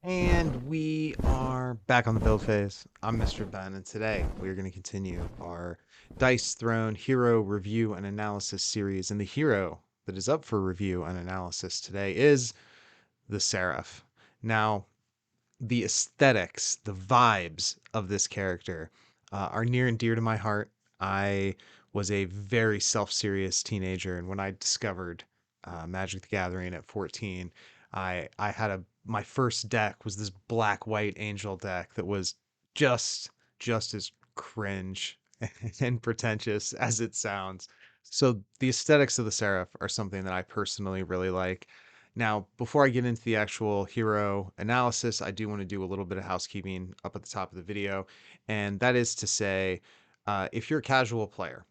And we are back on the build phase. I'm mrben, and today we are going to continue our Dice Throne hero review and analysis series. And the hero that is up for review and analysis today is the Seraph. Now, the aesthetics, the vibes of this character are near and dear to my heart. I was a very self-serious teenager, and when I discovered Magic the Gathering at 14, I had my first deck was this black white angel deck that was just just as cringe and pretentious as it sounds. So the aesthetics of the Seraph are something that I personally really like. Now, before I get into the actual hero analysis, I do want to do a little bit of housekeeping up at the top of the video. And that is to say, if you're a casual player,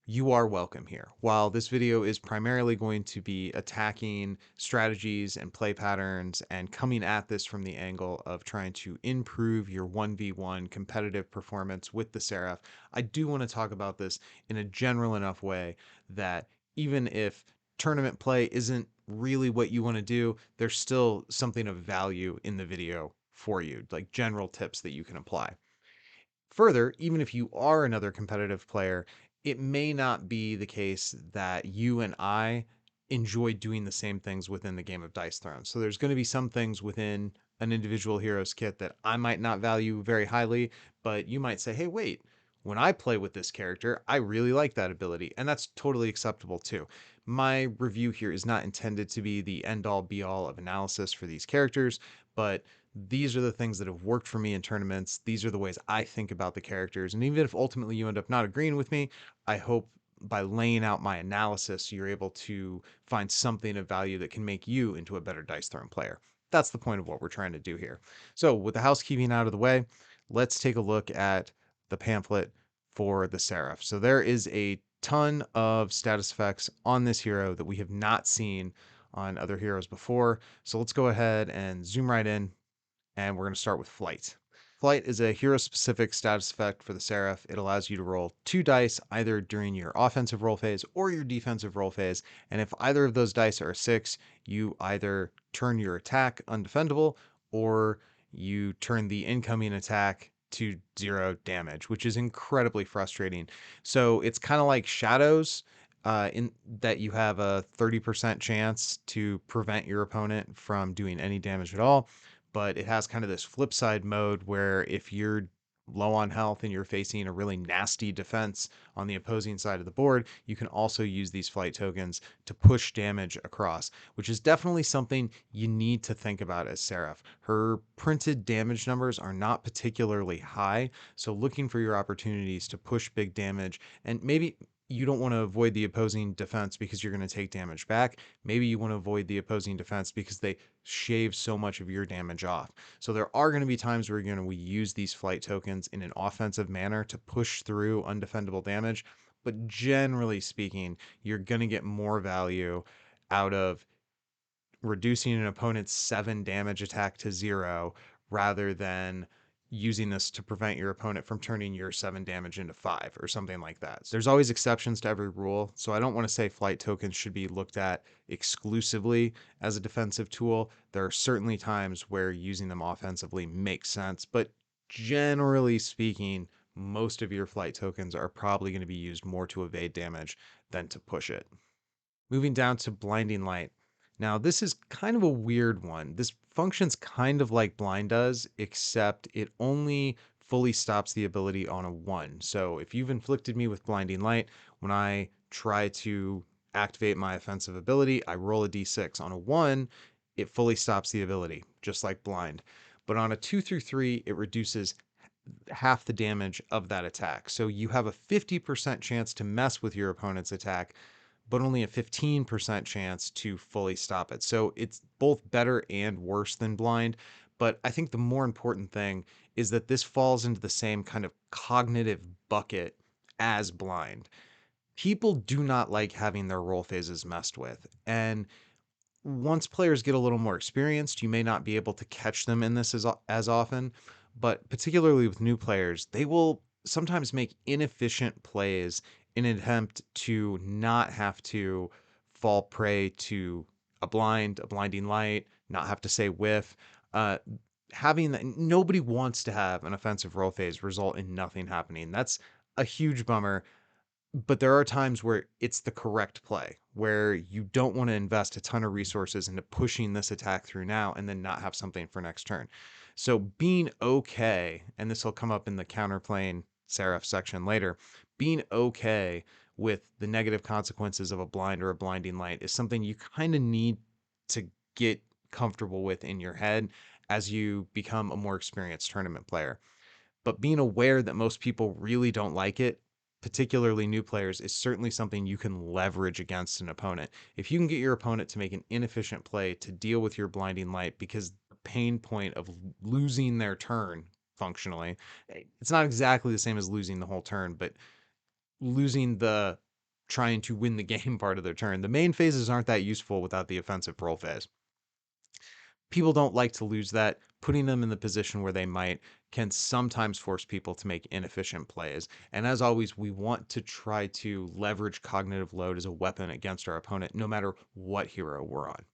you are welcome here. While this video is primarily going to be attacking strategies and play patterns and coming at this from the angle of trying to improve your 1v1 competitive performance with the Seraph, I do want to talk about this in a general enough way that even if tournament play isn't really what you want to do, there's still something of value in the video for you, like general tips that you can apply. Further, even if you are another competitive player, it may not be the case that you and I enjoy doing the same things within the game of Dice Throne. So there's going to be some things within an individual hero's kit that I might not value very highly, but you might say, hey, wait, when I play with this character, I really like that ability. And that's totally acceptable too. My review here is not intended to be the end all be all of analysis for these characters, but these are the things that have worked for me in tournaments. These are the ways I think about the characters. And even if ultimately you end up not agreeing with me, I hope by laying out my analysis, you're able to find something of value that can make you into a better Dice Throne player. That's the point of what we're trying to do here. So, with the housekeeping out of the way, let's take a look at the pamphlet for the Seraph. So, there is a ton of status effects on this hero that we have not seen on other heroes before. So, let's go ahead and zoom right in, and we're going to start with Flight. Flight is a hero-specific status effect for the Seraph. It allows you to roll 2 dice either during your offensive roll phase or your defensive roll phase, and if either of those dice are a 6, you either turn your attack undefendable or you turn the incoming attack to 0 damage, which is incredibly frustrating. So it's kind of like Shadows, in that you have a 30% chance to prevent your opponent from doing any damage at all, but it has kind of this flip side mode where if you're low on health and you're facing a really nasty defense on the opposing side of the board, you can also use these flight tokens to push damage across, which is definitely something you need to think about as Seraph. Her printed damage numbers are not particularly high, so looking for your opportunities to push big damage, and maybe you don't want to avoid the opposing defense because you're going to take damage back. Maybe you want to avoid the opposing defense because they shave so much of your damage off. So there are going to be times where you're going to use these flight tokens in an offensive manner to push through undefendable damage. But generally speaking, you're going to get more value out of reducing an opponent's 7 damage attack to 0 rather than using this to prevent your opponent from turning your 7 damage into 5 or something like that. So there's always exceptions to every rule, so I don't want to say flight tokens should be looked at exclusively as a defensive tool. There are certainly times where using them offensively makes sense, but generally speaking, most of your flight tokens are probably going to be used more to evade damage than to push it. Moving down to Blinding Light. Now, this is kind of a weird one. This functions kind of like Blind does, except it only fully stops the ability on a 1. So if you've inflicted me with Blinding Light, when I try to activate my offensive ability, I roll a d6. On a 1, it fully stops the ability, just like Blind. But on a 2 through 3, it reduces half the damage of that attack. So you have a 50% chance to mess with your opponent's attack, but only a 15% chance to fully stop it. So it's both better and worse than Blind. But I think the more important thing is that this falls into the same kind of cognitive bucket as Blind. People do not like having their roll phases messed with. And once players get a little more experienced, you may not be able to catch them in this as often, but particularly with new players, they will sometimes make inefficient plays in an attempt to not have to fall prey to a blinding light, not have to say whiff. Uh, Having that, nobody wants to have an offensive roll phase result in nothing happening. That's a huge bummer, but there are times where it's the correct play, where you don't want to invest a ton of resources into pushing this attack through now and then not have something for next turn. So being okay, and this will come up in the counterplane Seraph section later, being okay with the negative consequences of a blind or a blinding light is something you kind of need to get comfortable with in your head as you become a more experienced tournament player. But being aware that most people really don't like it, particularly new players, is certainly something you can leverage against an opponent. If you can get your opponent to make an inefficient play to deal with your blinding light because the pain point of losing their turn functionally, it's not exactly the same as losing the whole turn, but losing the trying to win the game part of their turn. The main phases aren't that useful without the offensive roll phase. People don't like to lose that. Putting them in the position where they might can sometimes force people to make inefficient plays. And as always, we want to try to leverage cognitive load as a weapon against our opponent, no matter what hero we're on.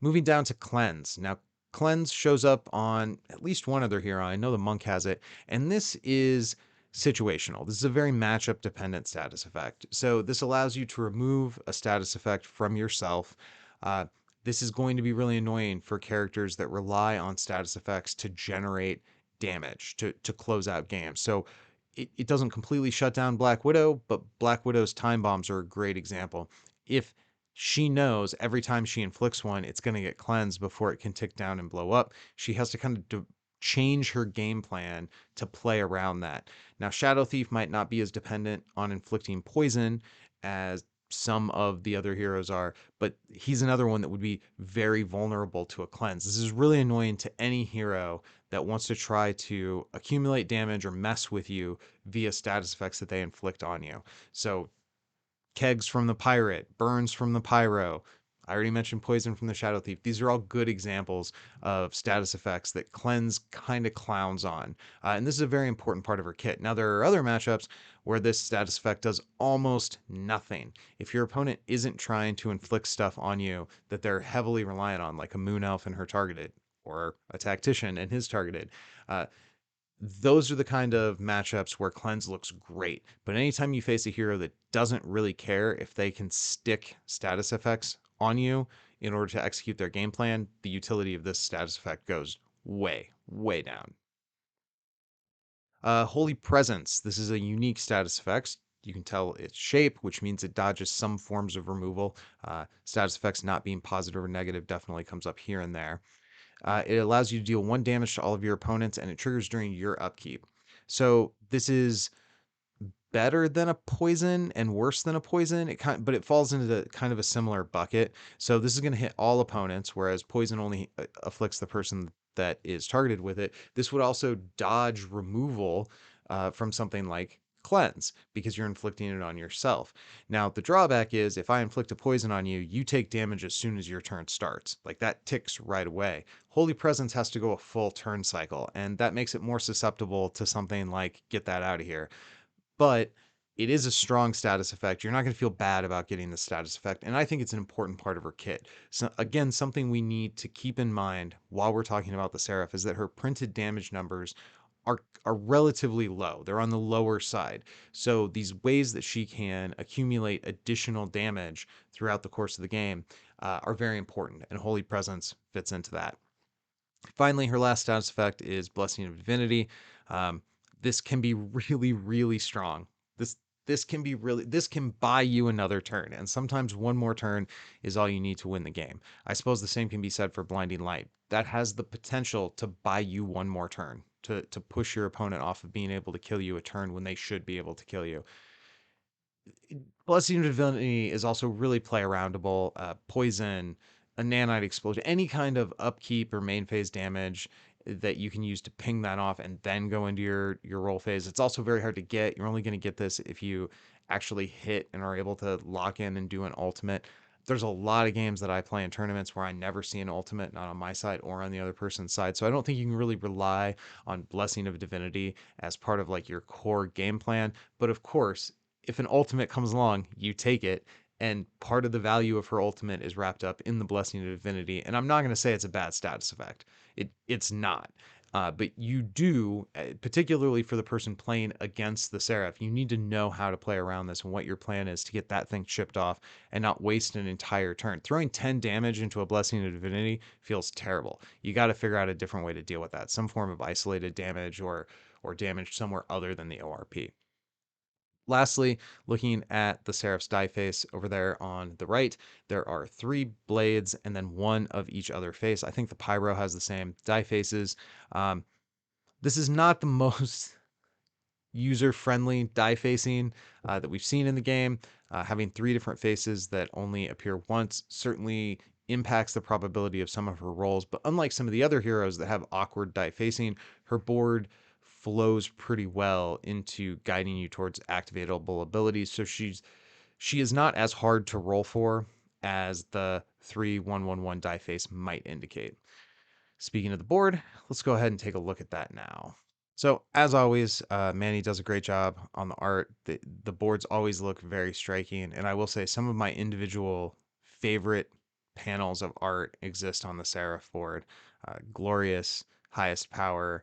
Moving down to Cleanse. Now, Cleanse shows up on at least one other hero. I know the Monk has it, and this is situational. This is a very matchup dependent status effect. So this allows you to remove a status effect from yourself. Uh, this is going to be really annoying for characters that rely on status effects to generate damage to close out games. So it doesn't completely shut down Black Widow, but Black Widow's time bombs are a great example. If she knows every time she inflicts one, it's going to get cleansed before it can tick down and blow up. She has to kind of change her game plan to play around that. Now, Shadow Thief might not be as dependent on inflicting poison as some of the other heroes are, but he's another one that would be very vulnerable to a cleanse. This is really annoying to any hero that wants to try to accumulate damage or mess with you via status effects that they inflict on you. So kegs from the pirate, burns from the pyro. I already mentioned poison from the shadow thief. These are all good examples of status effects that cleanse kind of clowns on. And this is a very important part of her kit. Now, there are other matchups where this status effect does almost nothing. If your opponent isn't trying to inflict stuff on you that they're heavily reliant on, like a moon elf and her targeted, or a tactician and his targeted, uh, those are the kind of matchups where cleanse looks great. But anytime you face a hero that doesn't really care if they can stick status effects on you in order to execute their game plan, the utility of this status effect goes way, way down. Holy Presence. This is a unique status effect. You can tell its shape, which means it dodges some forms of removal. Status effects not being positive or negative definitely comes up here and there. It allows you to deal 1 damage to all of your opponents, and it triggers during your upkeep. So this is better than a poison and worse than a poison. But it falls into the kind of a similar bucket. So this is going to hit all opponents, whereas poison only afflicts the person that is targeted with it. This would also dodge removal from something like cleanse because you're inflicting it on yourself. Now, the drawback is if I inflict a poison on you, you take damage as soon as your turn starts. Like that ticks right away. Holy Presence has to go a full turn cycle, and that makes it more susceptible to something like get that out of here. But it is a strong status effect. You're not going to feel bad about getting the status effect. And I think it's an important part of her kit. So again, something we need to keep in mind while we're talking about the Seraph is that her printed damage numbers are relatively low. They're on the lower side. So these ways that she can accumulate additional damage throughout the course of the game are very important. And Holy Presence fits into that. Finally, her last status effect is Blessing of Divinity. Um, this can be really, really strong. This this can buy you another turn, and sometimes one more turn is all you need to win the game. I suppose the same can be said for Blinding Light. That has the potential to buy you one more turn, to push your opponent off of being able to kill you a turn when they should be able to kill you. Blessing of Divinity is also really play aroundable. Poison, a nanite explosion, any kind of upkeep or main phase damage that you can use to ping that off and then go into your roll phase. It's also very hard to get. You're only going to get this if you actually hit and are able to lock in and do an ultimate. There's a lot of games that I play in tournaments where I never see an ultimate, not on my side or on the other person's side. So I don't think you can really rely on Blessing of Divinity as part of like your core game plan. But of course, if an ultimate comes along, you take it. And part of the value of her ultimate is wrapped up in the Blessing of Divinity. And I'm not going to say it's a bad status effect. It's not. But you do, particularly for the person playing against the Seraph, you need to know how to play around this and what your plan is to get that thing chipped off and not waste an entire turn. Throwing 10 damage into a Blessing of Divinity feels terrible. You got to figure out a different way to deal with that, some form of isolated damage or damage somewhere other than the ORP. Lastly, looking at the Seraph's die face over there on the right, there are 3 blades and then 1 of each other face. I think the Pyro has the same die faces. Um, this is not the most user-friendly die facing that we've seen in the game. Having 3 different faces that only appear once certainly impacts the probability of some of her rolls, but unlike some of the other heroes that have awkward die facing, her board flows pretty well into guiding you towards activatable abilities. So she is not as hard to roll for as the 3-1-1-1 die face might indicate. Speaking of the board, let's go ahead and take a look at that now. So as always, Manny does a great job on the art. The boards always look very striking, and I will say some of my individual favorite panels of art exist on the Seraph board. Glorious, highest power.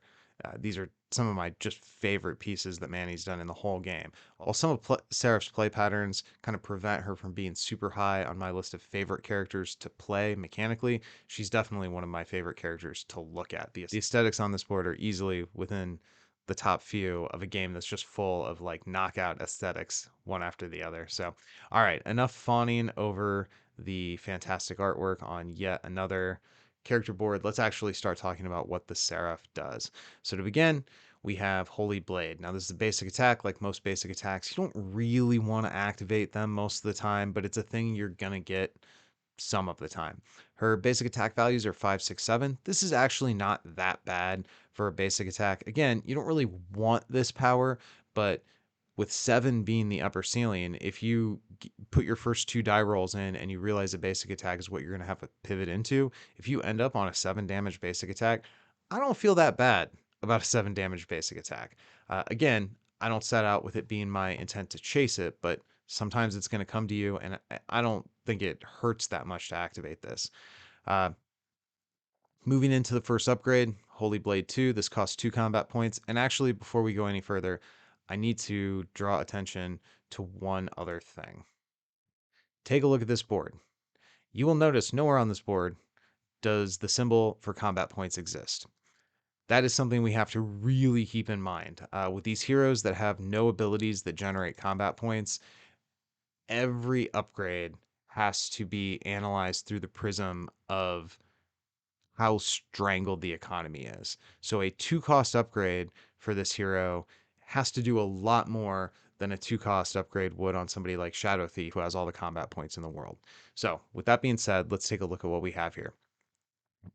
These are some of my just favorite pieces that Manny's done in the whole game. While some of Seraph's play patterns kind of prevent her from being super high on my list of favorite characters to play mechanically, she's definitely one of my favorite characters to look at. The aesthetics on this board are easily within the top few of a game that's just full of like knockout aesthetics one after the other. So, all right, enough fawning over the fantastic artwork on yet another character board. Let's actually start talking about what the Seraph does. So to begin, we have Holy Blade. Now, this is a basic attack. Like most basic attacks, you don't really want to activate them most of the time, but it's a thing you're going to get some of the time. Her basic attack values are 5, 6, 7. This is actually not that bad for a basic attack. Again, you don't really want this power, but with 7 being the upper ceiling, if you put your first 2 die rolls in and you realize a basic attack is what you're going to have to pivot into, if you end up on a 7 damage basic attack, I don't feel that bad about a 7 damage basic attack. Again, I don't set out with it being my intent to chase it, but sometimes it's going to come to you, and I don't think it hurts that much to activate this. Uh, Moving into the first upgrade, Holy Blade 2, this costs 2 combat points. And actually, before we go any further, I need to draw attention to one other thing. Take a look at this board. You will notice nowhere on this board does the symbol for combat points exist. That is something we have to really keep in mind. With these heroes that have no abilities that generate combat points, every upgrade has to be analyzed through the prism of how strangled the economy is. So a 2-cost upgrade for this hero has to do a lot more than a 2-cost upgrade would on somebody like Shadow Thief, who has all the combat points in the world. So with that being said, let's take a look at what we have here.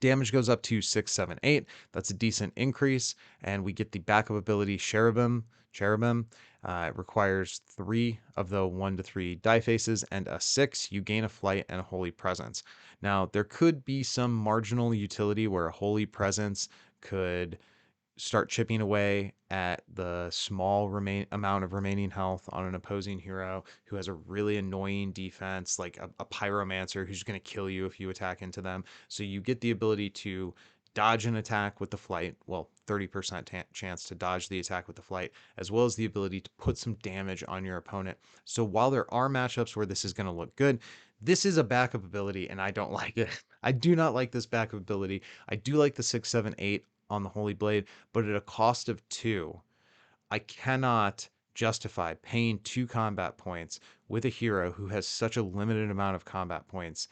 Damage goes up to 6, 7, 8. That's a decent increase. And we get the backup ability Cherubim. It requires 3 of the 1 to 3 die faces and a 6. You gain a flight and a holy presence. Now, there could be some marginal utility where a holy presence could start chipping away at the small amount of remaining health on an opposing hero who has a really annoying defense, like a pyromancer who's going to kill you if you attack into them. So you get the ability to dodge an attack with the flight, well, 30% chance to dodge the attack with the flight, as well as the ability to put some damage on your opponent. So while there are matchups where this is going to look good, this is a backup ability, and I don't like it. I do not like this backup ability. I do like the 6, 7, 8 on the Holy Blade, but at a cost of 2, I cannot justify paying 2 combat points with a hero who has such a limited amount of combat points.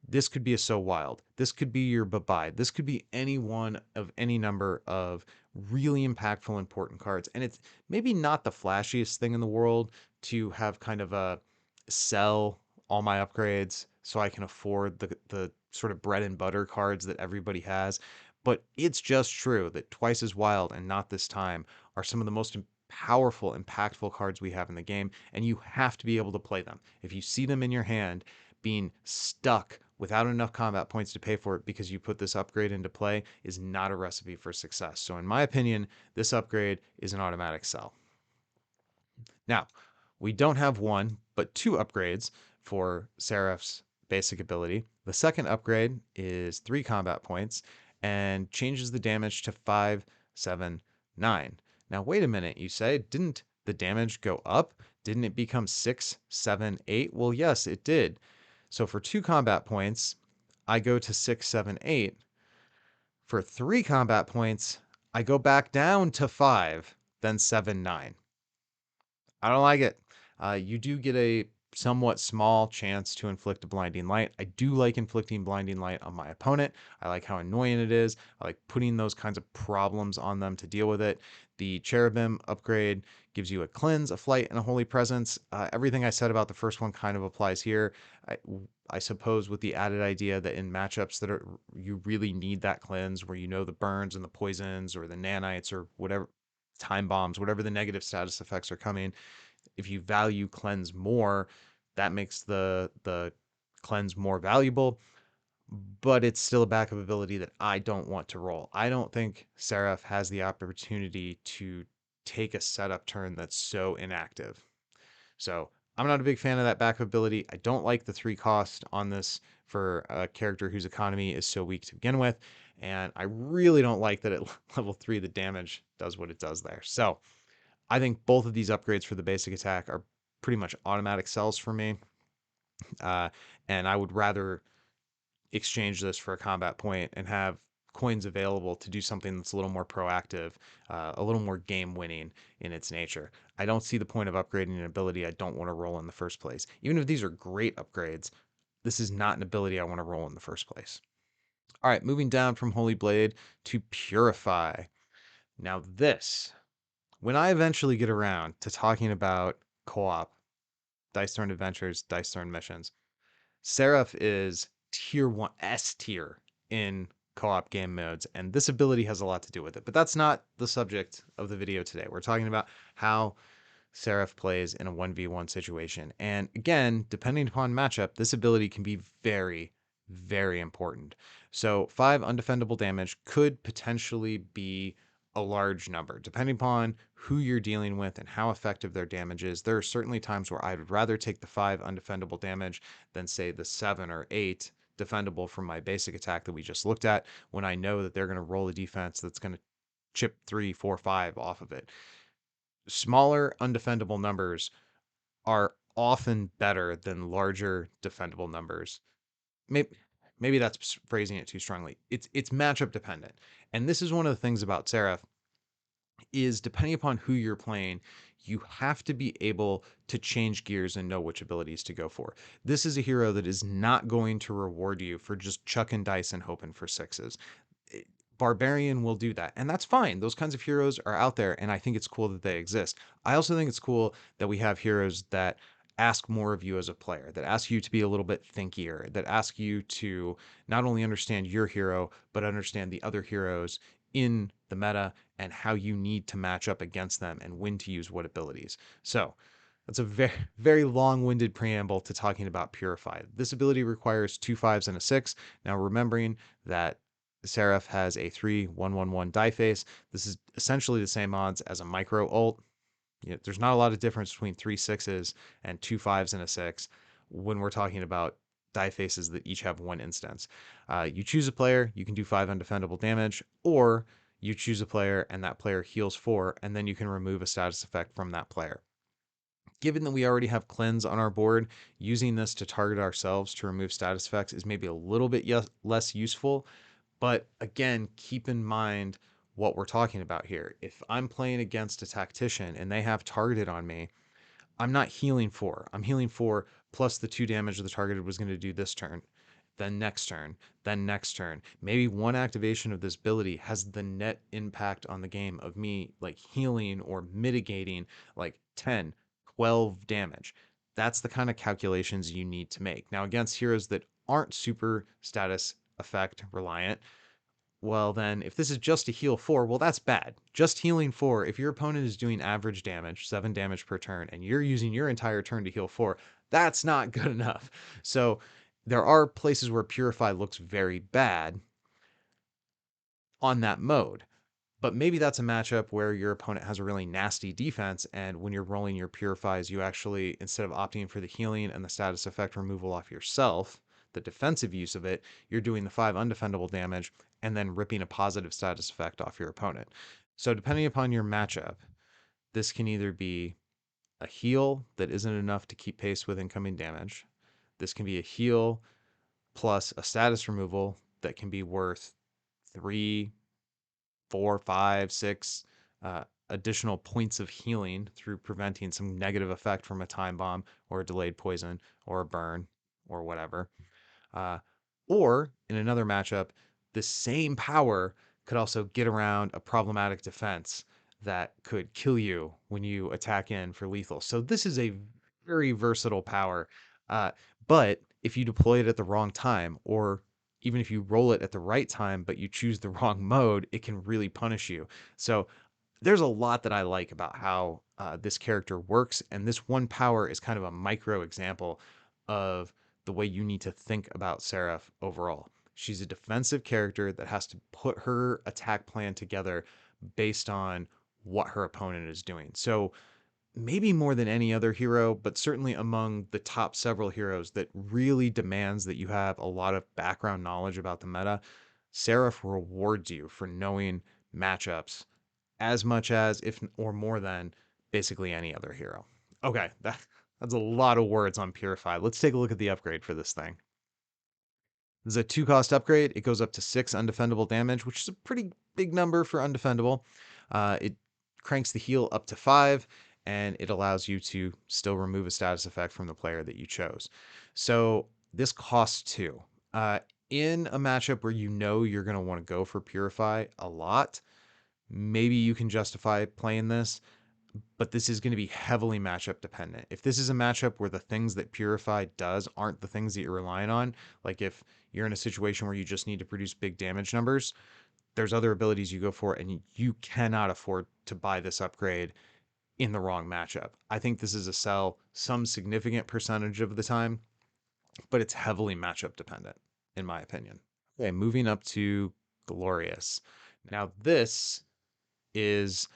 This could be a So Wild. This could be your Bye-bye. This could be any one of any number of really impactful, important cards. And it's maybe not the flashiest thing in the world to have kind of a sell all my upgrades so I can afford the sort of bread and butter cards that everybody has. But it's just true that Twice as Wild and Not This Time are some of the most powerful, impactful cards we have in the game, and you have to be able to play them. If you see them in your hand, being stuck without enough combat points to pay for it because you put this upgrade into play is not a recipe for success. So in my opinion, this upgrade is an automatic sell. Now, we don't have 1, but 2 upgrades for Seraph's basic ability. The second upgrade is 3 combat points and changes the damage to 5, 7, 9. Now, wait a minute, you say, didn't the damage go up? Didn't it become 6, 7, 8? Well, yes, it did. So for 2 combat points, I go to 6, 7, 8. For 3 combat points, I go back down to 5, then 7, 9. I don't like it. You do get a somewhat small chance to inflict a blinding light. I do like inflicting blinding light on my opponent. I like how annoying it is. I like putting those kinds of problems on them to deal with it. The cherubim upgrade gives you a cleanse, a flight, and a holy presence. Everything I said about the first one kind of applies here. I, I suppose with the added idea that in matchups that are you really need that cleanse, where you know the burns and the poisons or the nanites or whatever time bombs, whatever the negative status effects are coming, if you value cleanse more, that makes the cleanse more valuable, but it's still a backup ability that I don't want to roll. I don't think Seraph has the opportunity to take a setup turn that's so inactive. So I'm not a big fan of that backup ability. I don't like the 3 cost on this for a character whose economy is so weak to begin with. And I really don't like that at level 3 the damage does what it does there. So I think both of these upgrades for the basic attack are pretty much automatic sells for me. Uh, and I would rather exchange this for a combat point and have coins available to do something that's a little more proactive, a little more game winning in its nature. I don't see the point of upgrading an ability I don't want to roll in the first place. Even if these are great upgrades, this is not an ability I want to roll in the first place. All right, moving down from Holy Blade to Purify. Now, this, when I eventually get around to talking about co op, Dice Throne Adventures, Dice Throne Missions, Seraph is tier 1, S tier in co op game modes, and this ability has a lot to do with it. But that's not the subject of the video today. We're talking about how Seraph plays in a 1v1 situation. And again, depending upon matchup, this ability can be very, very important. So 5 undefendable damage could potentially be a large number. Depending upon who you're dealing with and how effective their damage is, there are certainly times where I would rather take the 5 undefendable damage than, say, the 7 or 8 defendable from my basic attack that we just looked at, when I know that they're going to roll a defense that's going to chip 3, 4, 5 off of it. Smaller undefendable numbers are often better than larger defendable numbers. Maybe that's phrasing it too strongly. It's matchup dependent. And this is one of the things about Seraph is, depending upon who you're playing, you have to be able to change gears and know which abilities to go for. This is a hero that is not going to reward you for just chucking dice and hoping for 6s. Barbarian will do that, and that's fine. Those kinds of heroes are out there, and I think it's cool that they exist. I also think it's cool that we have heroes that ask more of you as a player, that ask you to be a little bit thinkier, that ask you to not only understand your hero, but understand the other heroes in the meta and how you need to match up against them and when to use what abilities. So that's a very, very long-winded preamble to talking about Purify. This ability requires 2 5s and a 6. Now, remembering that Seraph has a 3/1/1/1 die face. This is essentially the same odds as a micro ult. There's not a lot of difference between 3 6s and 2 5s and a 6 when we're talking about die faces that each have 1 instance. You choose a player, you can do 5 undefendable damage, or you choose a player and that player heals 4, and then you can remove a status effect from that player. Given that we already have cleanse on our board, using this to target ourselves to remove status effects is maybe a little bit less useful. But again, keep in mind what we're talking about here. If I'm playing against a tactician and they have targeted on me, I'm not healing 4. I'm healing 4 plus the 2 damage the targeted was going to do this turn, then next turn, then next turn. Maybe one activation of this ability has the net impact on the game of me like healing or mitigating like 10, 12 damage. That's the kind of calculations you need to make. Now, against heroes that aren't super status effect reliant, well, then if this is just a heal 4, well, that's bad. Just healing 4, if your opponent is doing average damage, 7 damage per turn, and you're using your entire turn to heal 4, that's not good enough. So there are places where Purify looks very bad on that mode. But maybe that's a matchup where your opponent has a really nasty defense, and when you're rolling your purifies, you actually, instead of opting for the healing and the status effect removal off yourself, the defensive use of it, you're doing the 5 undefendable damage and then ripping a positive status effect off your opponent. So depending upon your matchup, this can either be a heal that isn't enough to keep pace with incoming damage. This can be a heal plus a status removal that can be worth 3, 4, 5, 6 additional points of healing through preventing some negative effect from a time bomb or a delayed poison or a burn or whatever. Uh, or in another matchup, the same power could also get around a problematic defense that could kill you when you attack in for lethal. So this is a very versatile power. Uh, but if you deploy it at the wrong time, or even if you roll it at the right time, but you choose the wrong mode, it can really punish you. So there's a lot that I like about how this character works, and this one power is kind of a micro example of the way you need to think about Seraph overall. She's a defensive character that has to put her attack plan together based on what her opponent is doing. So maybe more than any other hero, but certainly among the top several heroes that really demands that you have a lot of background knowledge about the meta, Seraph rewards you for knowing matchups as much as, if or more than, basically any other hero. Okay, that's a lot of words on Purify. Let's take a look at the upgrade for this thing. This is a 2-cost upgrade. It goes up to 6 undefendable damage, which is a pretty big number for undefendable. It cranks the heal up to 5, and it allows you to still remove a status effect from the player that you chose. So this costs 2. In a matchup where you know you're going to want to go for Purify a lot, maybe you can justify playing this, but this is going to be heavily matchup dependent. If this is a matchup where the things that Purify does aren't the things that you're relying on, like if you're in a situation where you just need to produce big damage numbers, there's other abilities you go for, and you cannot afford to buy this upgrade in the wrong matchup. I think this is a sell some significant percentage of the time, but it's heavily matchup dependent, in my opinion. Okay, moving up to Glorious. Now, this is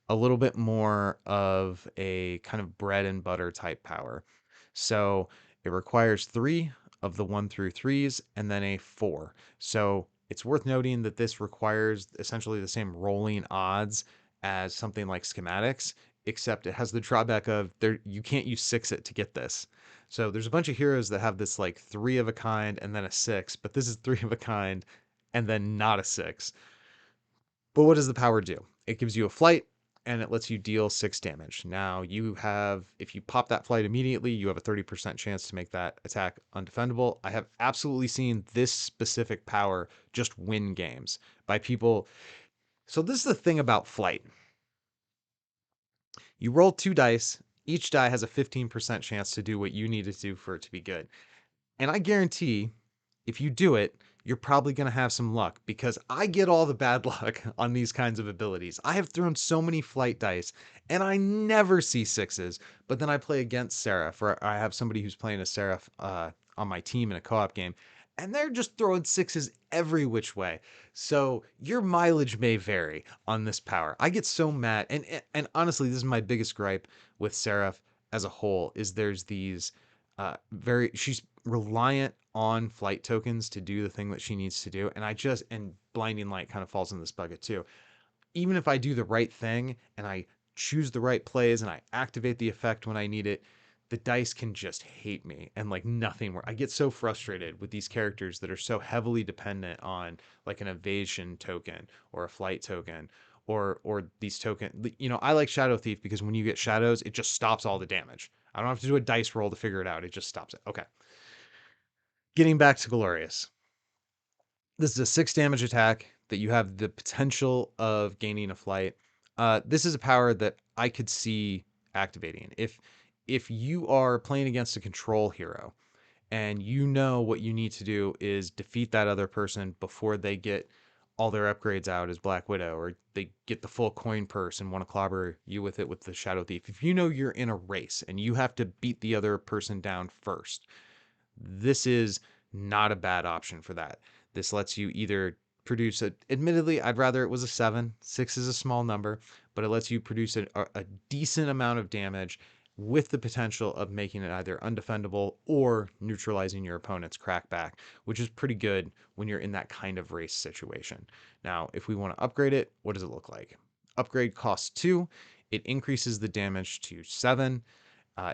a little bit more of a kind of bread and butter type power. So it requires 3 of the 1 through 3s and then a 4. So it's worth noting that this requires essentially the same rolling odds as something like schematics, except it has the drawback of there you can't use 6 it to get this. So there's a bunch of heroes that have this like 3 of a kind and then a 6, but this is 3 of a kind and then not a 6. But what does the power do? It gives you a flight and it lets you deal 6 damage. Now, you have, if you pop that flight immediately, you have a 30% chance to make that attack undefendable. I have absolutely seen this specific power just win games by people. So, this is the thing about flight. You roll 2 dice, each die has a 15% chance to do what you need to do for it to be good. And I guarantee if you do it, you're probably going to have some luck because I get all the bad luck on these kinds of abilities. I have thrown so many flight dice and I never see 6s, but then I play against Seraph, or I have somebody who's playing a Seraph on my team in a co-op game, and they're just throwing 6s every which way. So your mileage may vary on this power. I get so mad, and honestly, this is my biggest gripe with Seraph as a whole, is there's these she's reliant on flight tokens to do the thing that she needs to do, and blinding light kind of falls in this bucket too. Even if I do the right thing and I choose the right plays and I activate the effect when I need it, the dice can just hate me and like nothing more. I get so frustrated with these characters that are so heavily dependent on like an evasion token or a flight token or these token. I like Shadow Thief because when you get shadows, it just stops all the damage. I don't have to do a dice roll to figure it out. It just stops it. Okay. Getting back to Glorious. This is a 6 damage attack that you have the potential of gaining a flight. This is a power that I could see activating. If you are playing against a control hero and you know what you need to do is defeat that other person before they get all their upgrades out as Black Widow, or they get the full coin purse and want to clobber you with it with the Shadow Thief. If you know you're in a race and you have to beat the other person down first, this is not a bad option for that. This lets you either produce a, admittedly, I'd rather it was a 7. 6 is a small number, but it lets you produce a decent amount of damage with the potential of making it either undefendable or neutralizing your opponent's crackback, which is pretty good when you're in that kind of race situation. Now, if we want to upgrade it, what does it look like? Upgrade costs 2. It increases the damage to 7.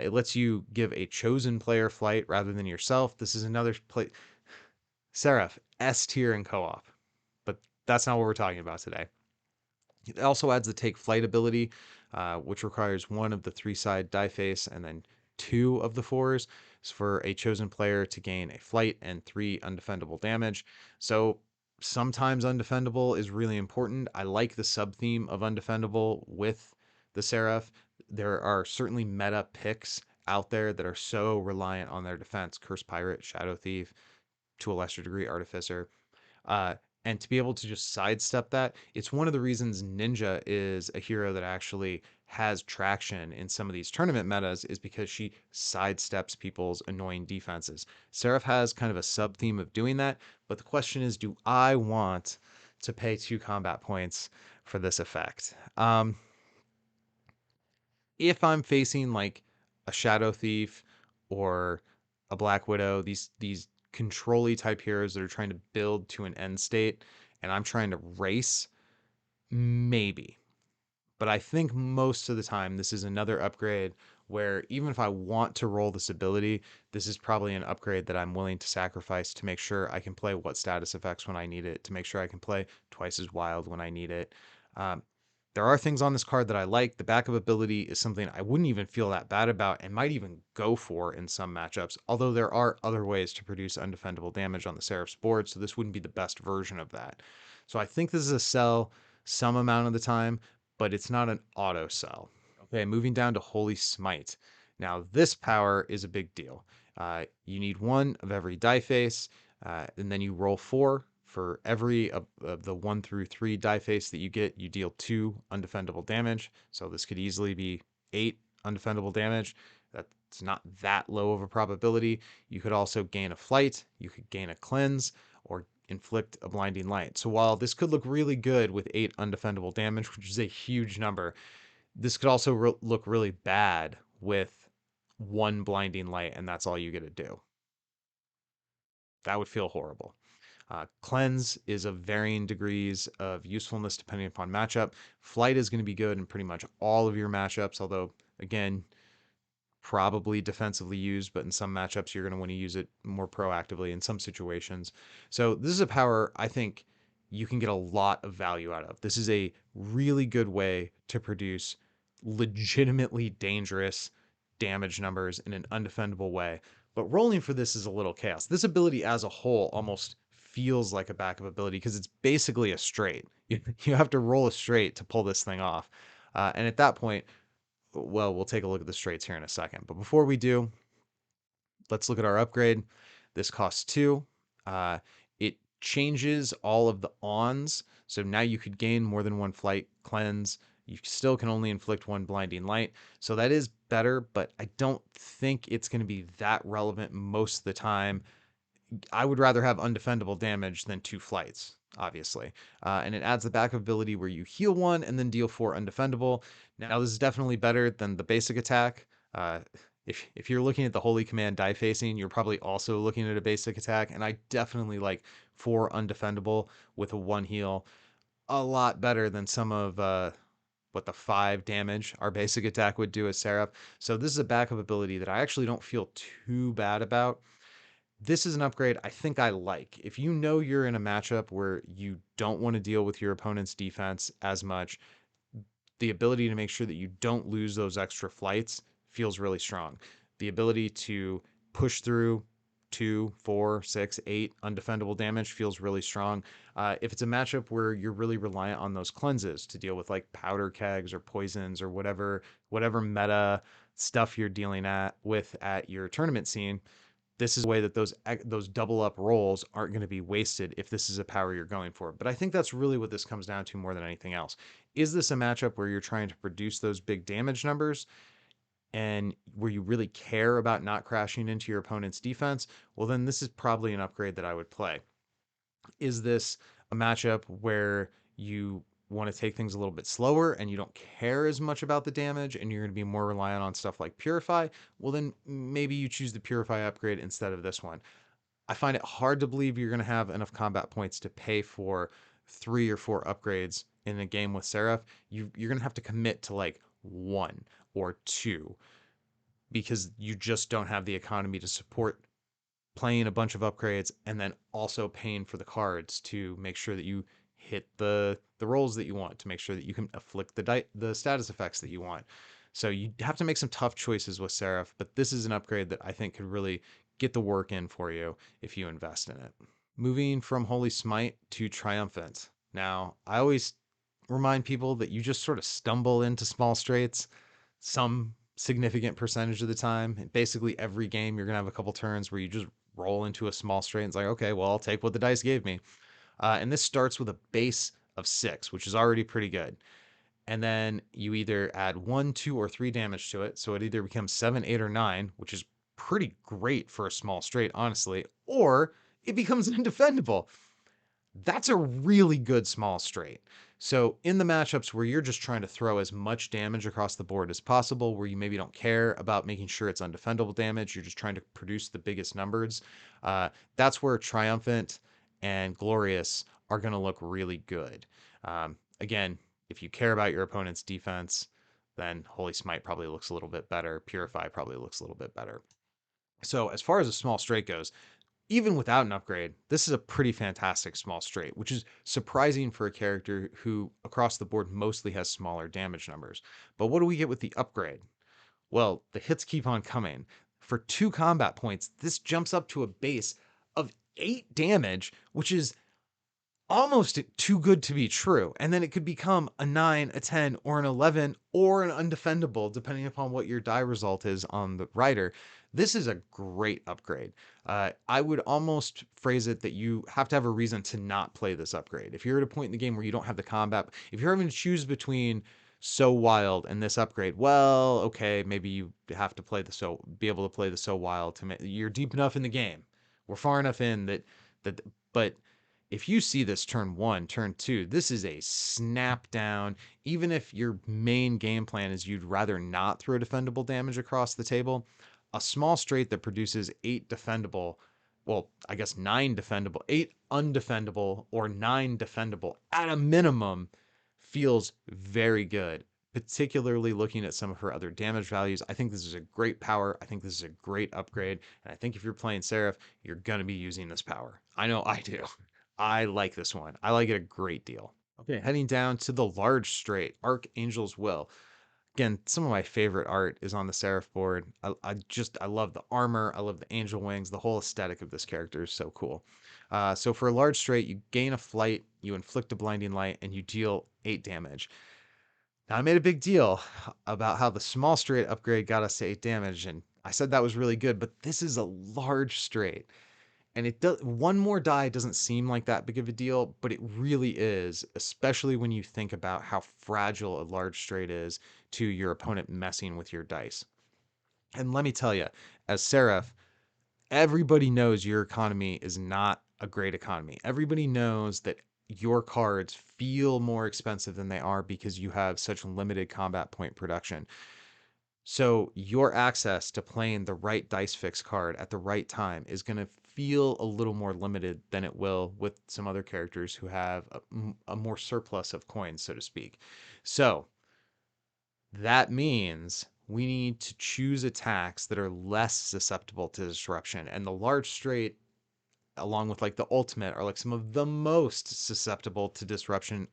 It lets you give a chosen player flight rather than yourself. This is another play. Seraph, S tier in co-op, but that's not what we're talking about today. It also adds the take flight ability, which requires one of the 3-side die face and then 2 of the 4s for a chosen player to gain a flight and 3 undefendable damage. So sometimes undefendable is really important. I like the sub theme of undefendable with the Seraph. There are certainly meta picks out there that are so reliant on their defense: Curse Pirate, Shadow Thief, to a lesser degree Artificer. Uh, and to be able to just sidestep that, it's one of the reasons Ninja is a hero that actually has traction in some of these tournament metas, is because she sidesteps people's annoying defenses. Seraph has kind of a sub theme of doing that, but the question is, do I want to pay 2 combat points for this effect? If I'm facing like a Shadow Thief or a Black Widow, these control-y type heroes that are trying to build to an end state, and I'm trying to race, maybe. But I think most of the time this is another upgrade where even if I want to roll this ability, this is probably an upgrade that I'm willing to sacrifice to make sure I can play what status effects when I need it, to make sure I can play twice as wild when I need it. Um, there are things on this card that I like. The backup ability is something I wouldn't even feel that bad about and might even go for in some matchups, although there are other ways to produce undefendable damage on the Seraph's board, so this wouldn't be the best version of that. So I think this is a sell some amount of the time, but it's not an auto sell. Okay, moving down to Holy Smite. Now, this power is a big deal. You need 1 of every die face, and then you roll 4. For every of the 1 through 3 die face that you get, you deal 2 undefendable damage. So this could easily be 8 undefendable damage. That's not that low of a probability. You could also gain a flight, you could gain a cleanse, or inflict a blinding light. So while this could look really good with 8 undefendable damage, which is a huge number, this could also look really bad with 1 blinding light, and that's all you get to do. That would feel horrible. Cleanse is of varying degrees of usefulness depending upon matchup. Flight is going to be good in pretty much all of your matchups, although, again, probably defensively used, but in some matchups you're going to want to use it more proactively in some situations. So this is a power I think you can get a lot of value out of. This is a really good way to produce legitimately dangerous damage numbers in an undefendable way. But rolling for this is a little chaos. This ability as a whole almost feels like a backup ability because it's basically a straight. You have to roll a straight to pull this thing off. And at that point, well, we'll take a look at the straights here in a second. But before we do, let's look at our upgrade. This costs 2. Uh, it changes all of the ons. So now you could gain more than 1 flight cleanse. You still can only inflict 1 blinding light. So that is better, but I don't think it's going to be that relevant most of the time. I would rather have undefendable damage than 2 flights, obviously. And it adds the backup ability where you heal 1 and then deal 4 undefendable. Now, this is definitely better than the basic attack. If you're looking at the Holy Command die facing, you're probably also looking at a basic attack. And I definitely like 4 undefendable with a 1 heal a lot better than some of what the 5 damage our basic attack would do as Seraph. So this is a backup ability that I actually don't feel too bad about. This is an upgrade I think I like. If you know you're in a matchup where you don't want to deal with your opponent's defense as much, the ability to make sure that you don't lose those extra flights feels really strong. The ability to push through 2, 4, 6, 8 undefendable damage feels really strong. If it's a matchup where you're really reliant on those cleanses to deal with like powder kegs or poisons or whatever meta stuff you're dealing with at your tournament scene, this is a way that those double up rolls aren't going to be wasted if this is a power you're going for. But I think that's really what this comes down to more than anything else. Is this a matchup where you're trying to produce those big damage numbers and where you really care about not crashing into your opponent's defense? Well, then this is probably an upgrade that I would play. Is this a matchup where you want to take things a little bit slower and you don't care as much about the damage and you're going to be more reliant on stuff like Purify, well, then maybe you choose the Purify upgrade instead of this one. I find it hard to believe you're going to have enough combat points to pay for 3 or 4 upgrades in a game with Seraph. You're going to have to commit to like 1 or 2 because you just don't have the economy to support playing a bunch of upgrades and then also paying for the cards to make sure that you hit the rolls that you want, to make sure that you can afflict the status effects that you want. So you have to make some tough choices with Seraph, but this is an upgrade that I think could really get the work in for you if you invest in it. Moving from Holy Smite to Triumphant. Now, I always remind people that you just sort of stumble into small straights some significant percentage of the time. Basically, every game you're gonna have a couple turns where you just roll into a small straight and it's like, okay, well, I'll take what the dice gave me. And this starts with a base of 6, which is already pretty good. And then you either add 1, 2, or 3 damage to it. So it either becomes 7, 8, or 9, which is pretty great for a small straight, honestly, or it becomes undefendable. That's a really good small straight. So in the matchups where you're just trying to throw as much damage across the board as possible, where you maybe don't care about making sure it's undefendable damage, you're just trying to produce the biggest numbers, that's where Triumphant and Glorious are going to look really good. Again, if you care about your opponent's defense, then Holy Smite probably looks a little bit better. Purify probably looks a little bit better. So as far as a small straight goes, even without an upgrade, this is a pretty fantastic small straight, which is surprising for a character who across the board mostly has smaller damage numbers. But what do we get with the upgrade? Well, the hits keep on coming. For 2 combat points, this jumps up to a base of 8 damage, which is almost too good to be true. And then it could become a 9, a 10, or an 11, or an undefendable, depending upon what your die result is on the rider. This is a great upgrade. I would almost phrase it that you have to have a reason to not play this upgrade. If you're at a point in the game where you don't have the combat, if you're having to choose between So Wild and this upgrade, well, okay, maybe you have to be able to play the So Wild you're deep enough in the game. We're far enough in that, but if you see this turn 1, turn 2, this is a snap down. Even if your main game plan is you'd rather not throw defendable damage across the table, a small straight that produces 8 defendable, well, I guess 9 defendable, 8 undefendable, or 9 defendable at a minimum feels very good. Particularly looking at some of her other damage values, I think this is a great power. I think this is a great upgrade. And I think if you're playing Seraph, you're going to be using this power. I know I do. I like this one. I like it a great deal. Okay, heading down to the large straight, Archangel's Will. Again, some of my favorite art is on the Seraph board. I love the armor. I love the angel wings. The whole aesthetic of this character is so cool. So for a large straight, you gain a flight, you inflict a blinding light, and you deal 8 damage. Now, I made a big deal about how the small straight upgrade got us to 8 damage, and I said that was really good, but this is a large straight. And it does, one more die doesn't seem like that big of a deal, but it really is, especially when you think about how fragile a large straight is to your opponent messing with your dice. And let me tell you, as Seraph, everybody knows your economy is not a great economy. Everybody knows that your cards feel more expensive than they are because you have such limited combat point production. So your access to playing the right dice fix card at the right time is going to feel a little more limited than it will with some other characters who have a more surplus of coins, so to speak. So that means we need to choose attacks that are less susceptible to disruption. And the large straight, along with like the ultimate, are like some of the most susceptible to disruption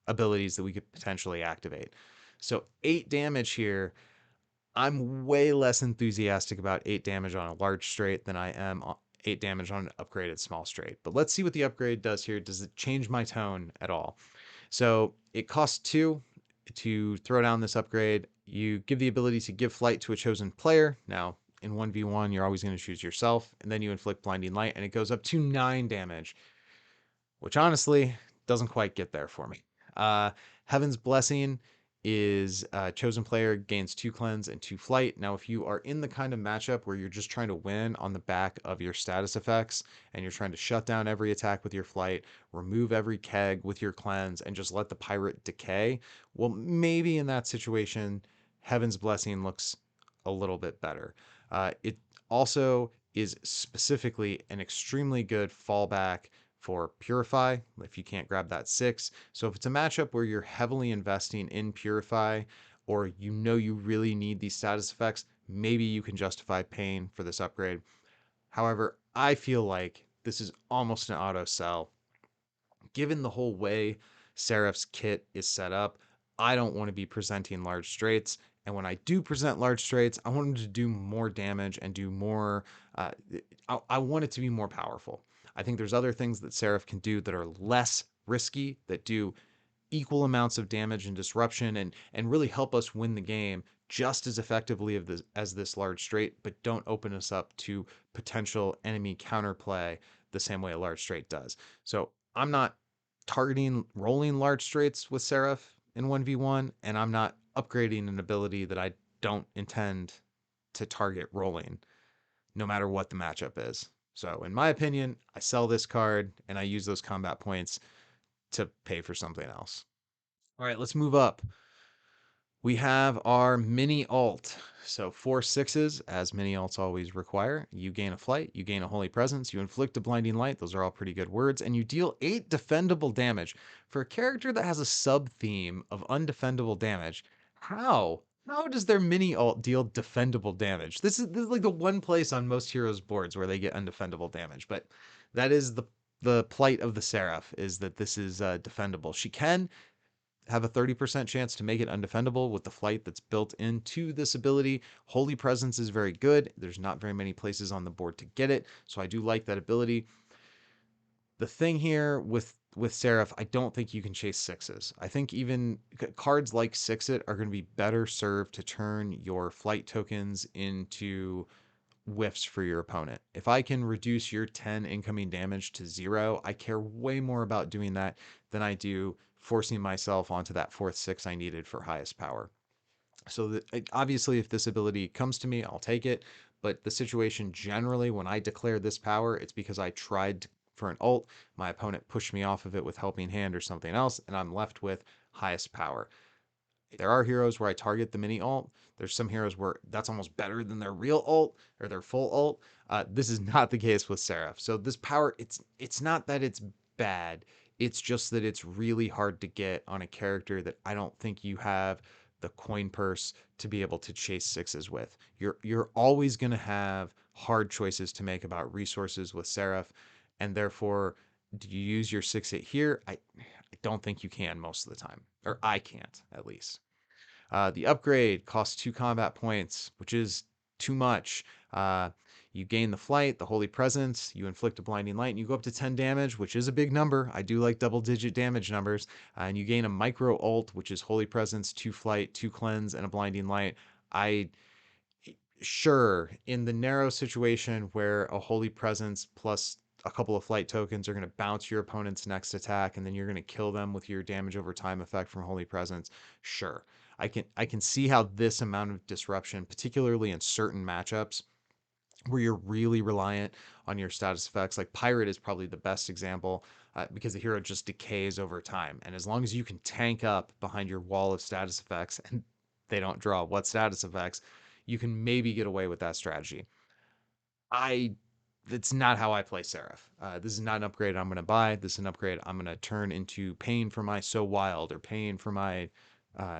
abilities that we could potentially activate. So 8 damage here. I'm way less enthusiastic about 8 damage on a large straight than I am 8 damage on an upgraded small straight. But let's see what the upgrade does here. Does it change my tone at all? So it costs 2 to throw down this upgrade. You give the ability to give flight to a chosen player. Now, in 1v1, you're always going to choose yourself. And then you inflict blinding light, and it goes up to 9 damage, which honestly doesn't quite get there for me. Heaven's Blessing is chosen player gains 2 cleanse and 2 flight. Now, if you are in the kind of matchup where you're just trying to win on the back of your status effects and you're trying to shut down every attack with your flight, remove every keg with your cleanse, and just let the pirate decay, well, maybe in that situation, Heaven's Blessing looks a little bit better. It also is specifically an extremely good fallback for Purify if you can't grab that 6. So if it's a matchup where you're heavily investing in Purify or you know you really need these status effects, maybe you can justify paying for this upgrade. However, I feel like this is almost an auto sell. Given the whole way Seraph's kit is set up, I don't want to be presenting large straights. And when I do present large straights, I want them to do more damage and do more. Uh, I want it to be more powerful. I think there's other things that Seraph can do that are less risky, that do equal amounts of damage and disruption and really help us win the game just as effectively as this large straight, but don't open us up to potential enemy counterplay the same way a large straight does. So I'm not targeting rolling large straights with Seraph in 1v1, and I'm not upgrading an ability that I don't intend to target rolling, no matter what the matchup is. So, in my opinion, I sell this card and I use those combat points to pay for something else. All right, let's move up. We have our mini alt. So 4/6s, as mini alts always require. You gain a flight, you gain a holy presence, you inflict a blinding light. Those are all pretty good words. And you deal 8 defendable damage. For a character that has a sub theme of undefendable damage, how does their mini alt deal defendable damage? This is like the one place on most heroes' boards where they get undefendable damage. But that is the plight of the Seraph, is that this is defendable. She can have a 30% chance to make it undefendable with the flight that's built into this ability. Holy Presence is very good. There's not very many places on the board to get it, so I do like that ability. The thing here with Seraph, I don't think you can chase 6s. I think even cards like 6-it are going to be better served to turn your flight tokens into whiffs for your opponent. If I can reduce your 10 incoming damage to 0, I care way more about doing that than I do forcing myself onto that 4th 6 I needed for highest power. So that, obviously, if this ability comes to me, I'll take it. But the situation generally, when I declare this power, it's because I tried for an ult, my opponent pushed me off of it with helping hand or something else, and I'm left with highest power. There are heroes where I target the mini ult. There's some heroes where that's almost better than their real ult or their full ult. This is not the case with Seraph. So this power, it's not that it's bad. It's just that it's really hard to get on a character that I don't think you have the coin purse to be able to chase 6s with. You're always going to have hard choices to make about resources with Seraph, and therefore, do you use your 6-it here? I don't think you can most of the time, or I can't at least. The upgrade costs 2 combat points, which is too much. You gain the flight, the holy presence, you inflict a blinding light, and you go up to 10 damage, which is a big number. I do like double-digit damage numbers. And you gain a micro ult, which is holy presence, 2 flight, 2 cleanse, and a blinding light. I Sure, in the narrow situation where a holy presence plus a couple of flight tokens are going to bounce your opponent's next attack and then you're going to kill them with your damage over time effect from holy presence, sure. I can see how this amount of disruption, particularly in certain matchups where you're really reliant on your status effects, like pirate is probably the best example, because the hero just decays over time, and as long as you can tank up behind your wall of status effects and they don't draw what status effects, you can maybe get away with that strategy. I That's not how I play Seraph. This is not an upgrade I'm going to buy. This is an upgrade I'm going to turn into Pain for my So Wild, or Pain for my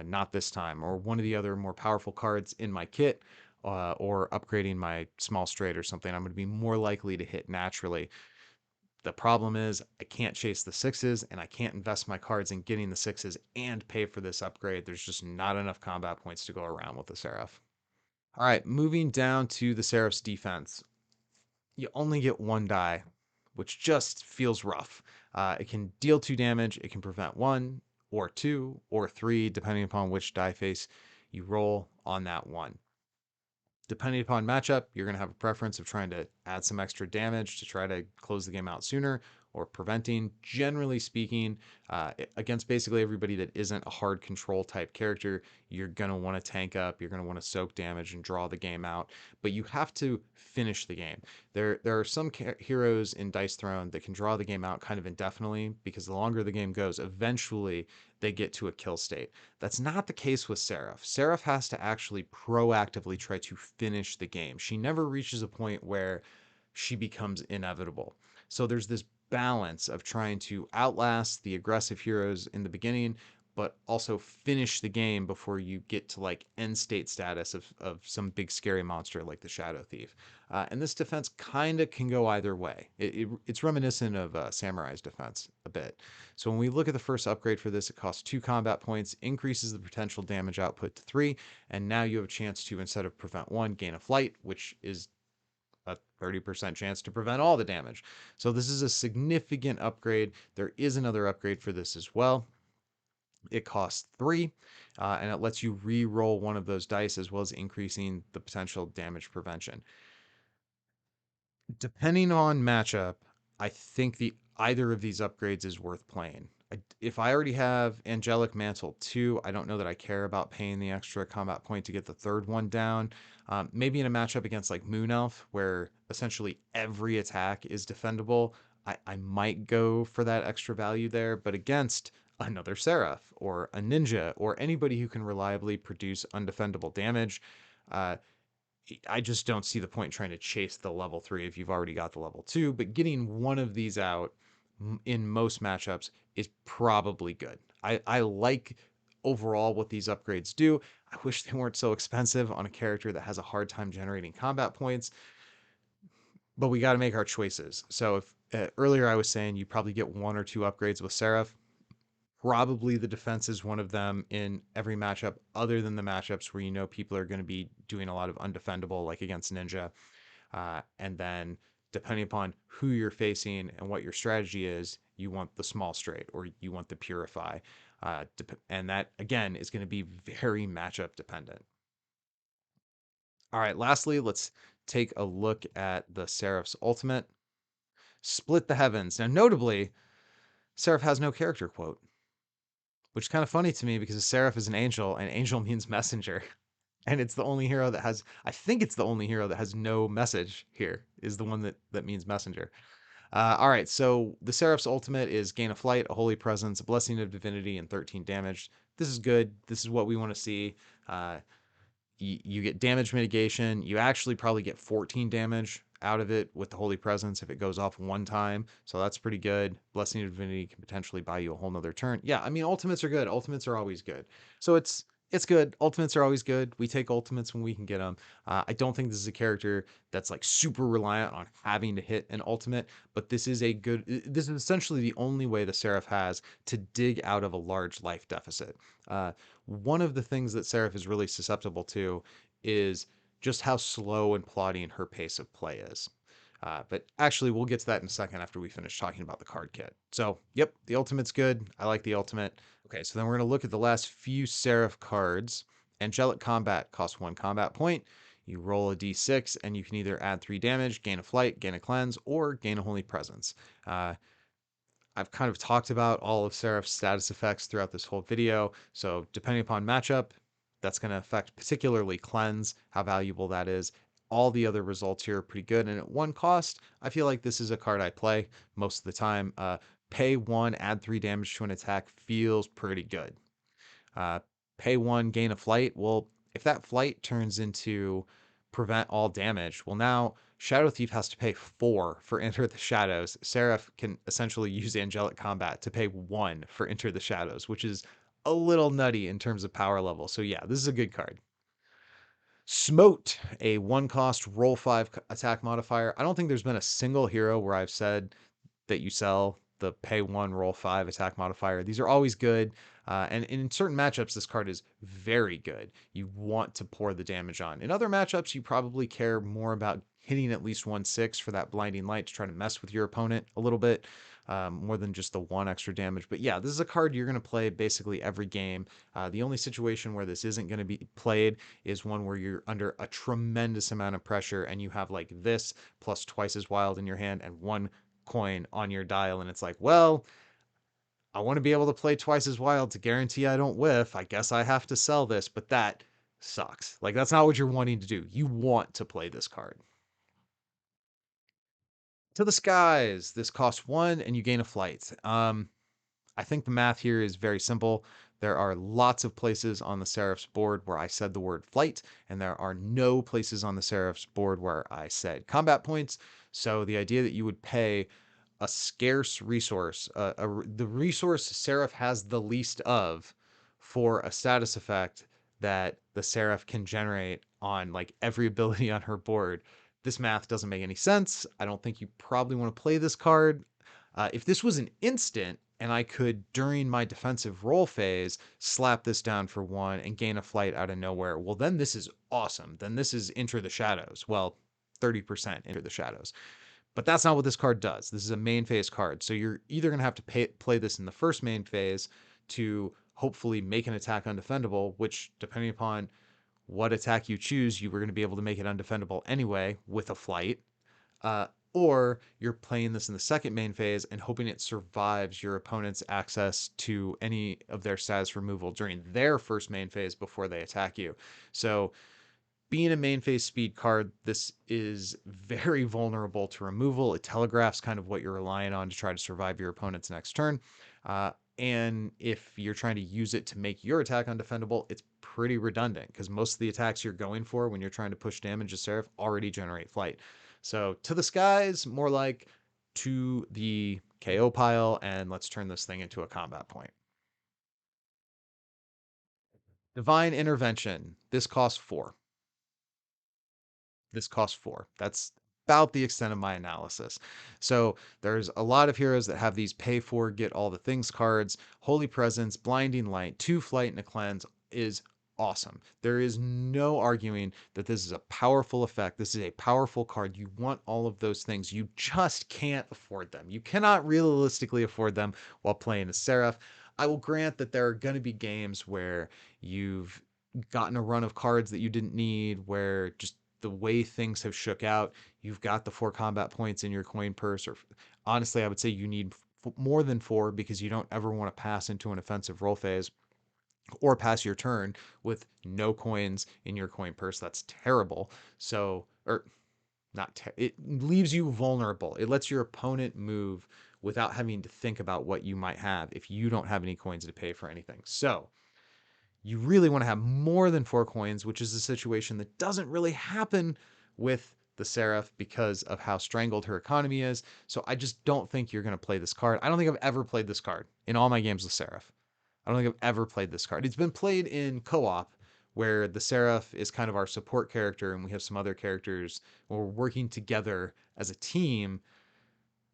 Not This Time, or one of the other more powerful cards in my kit, or upgrading my Small Straight or something. I'm going to be more likely to hit naturally. The problem is I can't chase the 6s, and I can't invest my cards in getting the 6s and pay for this upgrade. There's just not enough combat points to go around with the Seraph. All right, moving down to the Seraph's defense. You only get 1 die, which just feels rough. It can deal 2 damage, it can prevent 1, or 2, or 3, depending upon which die face you roll on that one. Depending upon matchup, you're going to have a preference of trying to add some extra damage to try to close the game out sooner, or preventing. Generally speaking, against basically everybody that isn't a hard control type character, you're going to want to tank up, you're going to want to soak damage and draw the game out, but you have to finish the game. There are some heroes in Dice Throne that can draw the game out kind of indefinitely, because the longer the game goes, eventually they get to a kill state. That's not the case with Seraph. Seraph has to actually proactively try to finish the game. She never reaches a point where she becomes inevitable. So there's this balance of trying to outlast the aggressive heroes in the beginning, but also finish the game before you get to like end state status of some big scary monster like the Shadow Thief. And this defense kind of can go either way. It's reminiscent of Samurai's defense a bit. So when we look at the first upgrade for this, it costs 2 combat points, increases the potential damage output to 3, and now you have a chance to, instead of prevent 1, gain a flight, which is a 30% chance to prevent all the damage. So this is a significant upgrade. There is another upgrade for this as well. It costs 3, and it lets you re-roll one of those dice, as well as increasing the potential damage prevention. Depending on matchup, I think the either of these upgrades is worth playing. If I already have Angelic Mantle 2, I don't know that I care about paying the extra combat point to get the third one down. Maybe in a matchup against like Moon Elf, where essentially every attack is defendable, I might go for that extra value there. But against another Seraph or a Ninja or anybody who can reliably produce undefendable damage, uh, I just don't see the point trying to chase the level 3 if you've already got the level 2, but getting one of these out in most matchups is probably good. I like overall what these upgrades do. I wish they weren't so expensive on a character that has a hard time generating combat points, but we got to make our choices. So if earlier I was saying you probably get 1 or 2 upgrades with Seraph, probably the defense is one of them in every matchup, other than the matchups where you know people are going to be doing a lot of undefendable, like against Ninja. And then, depending upon who you're facing and what your strategy is, you want the small straight or you want the purify. And that, again, is going to be very matchup dependent. All right, lastly, let's take a look at the Seraph's ultimate. Split the heavens. Now, notably, Seraph has no character quote, which is kind of funny to me because Seraph is an angel and angel means messenger. And it's the only hero that has, I think it's the only hero that has no message here, is the one that means messenger. All right, so the Seraph's ultimate is gain a flight, a holy presence, a blessing of divinity, and 13 damage. This is good. This is what we want to see. Uh, you get damage mitigation. You actually probably get 14 damage out of it with the Holy Presence if it goes off 1 time. So that's pretty good. Blessing of Divinity can potentially buy you a whole nother turn. Yeah, I mean, ultimates are good. Ultimates are always good. So it's good. Ultimates are always good. We take ultimates when we can get them. I don't think this is a character that's like super reliant on having to hit an ultimate, but this is a good. This is essentially the only way the Seraph has to dig out of a large life deficit. One of the things that Seraph is really susceptible to is just how slow and plodding her pace of play is. But actually, we'll get to that in a second after we finish talking about the card kit. So, yep, the ultimate's good. I like the ultimate. Okay, so then we're going to look at the last few Seraph cards. Angelic Combat costs 1 combat point. You roll a d6, and you can either add 3 damage, gain a flight, gain a cleanse, or gain a holy presence. I've kind of talked about all of Seraph's status effects throughout this whole video. So depending upon matchup, that's going to affect particularly cleanse, how valuable that is. All the other results here are pretty good. And at 1 cost, I feel like this is a card I play most of the time. Pay 1, add 3 damage to an attack feels pretty good. Uh, Pay 1, gain a flight. Well, if that flight turns into prevent all damage, well, now Shadow Thief has to pay 4 for Enter the Shadows. Seraph can essentially use Angelic Combat to pay 1 for Enter the Shadows, which is a little nutty in terms of power level. So yeah, this is a good card. Smote, a 1 cost roll 5 attack modifier. I don't think there's been a single hero where I've said that you sell the pay 1 roll 5 attack modifier. These are always good. And in certain matchups, this card is very good. You want to pour the damage on. In other matchups, you probably care more about hitting at least 1/6 for that blinding light to try to mess with your opponent a little bit, more than just the one extra damage. But yeah, this is a card you're going to play basically every game. The only situation where this isn't going to be played is one where you're under a tremendous amount of pressure and you have like this plus twice as wild in your hand and one coin on your dial, and it's like, well, I want to be able to play twice as wild to guarantee I don't whiff. I guess I have to sell this, but that sucks. Like, that's not what you're wanting to do. You want to play this card. To the skies. This costs one and you gain a flight. I think the math here is very simple. There are lots of places on the Seraph's board where I said the word flight, and there are no places on the Seraph's board where I said combat points. So the idea that you would pay a scarce resource, the resource Seraph has the least of, for a status effect that the Seraph can generate on like every ability on her board. This math doesn't make any sense. I don't think you probably want to play this card. If this was an instant and I could, during my defensive roll phase, slap this down for one and gain a flight out of nowhere, well, then this is awesome. Then this is Enter the Shadows. Well, 30% Enter the Shadows. But that's not what this card does. This is a main phase card. So you're either going to have to play this in the first main phase to hopefully make an attack undefendable, which, depending upon what attack you choose, you were going to be able to make it undefendable anyway with a flight. Uh, or you're playing this in the second main phase and hoping it survives your opponent's access to any of their status removal during their first main phase before they attack you. So being a main phase speed card, this is very vulnerable to removal. It telegraphs kind of what you're relying on to try to survive your opponent's next turn. And if you're trying to use it to make your attack undefendable, it's pretty redundant because most of the attacks you're going for when you're trying to push damage to Seraph already generate flight. So to the skies, more like to the KO pile, and let's turn this thing into a combat point. Divine Intervention. This costs 4. This costs 4. That's about the extent of my analysis. So there's a lot of heroes that have these pay for, get all the things cards. Holy Presence, Blinding Light, 2 flight, and a cleanse is awesome. There is no arguing that this is a powerful effect. This is a powerful card. You want all of those things. You just can't afford them. You cannot realistically afford them while playing a Seraph. I will grant that there are going to be games where you've gotten a run of cards that you didn't need, where just the way things have shook out, you've got the 4 combat points in your coin purse, or honestly, I would say you need more than 4 because you don't ever want to pass into an offensive roll phase or pass your turn with no coins in your coin purse. That's terrible. So, or not, it leaves you vulnerable. It lets your opponent move without having to think about what you might have if you don't have any coins to pay for anything. So, you really want to have more than 4 coins, which is a situation that doesn't really happen with the Seraph because of how strangled her economy is. So I just don't think you're going to play this card. I don't think I've ever played this card in all my games with Seraph. I don't think I've ever played this card. It's been played in co-op where the Seraph is kind of our support character and we have some other characters where we're working together as a team.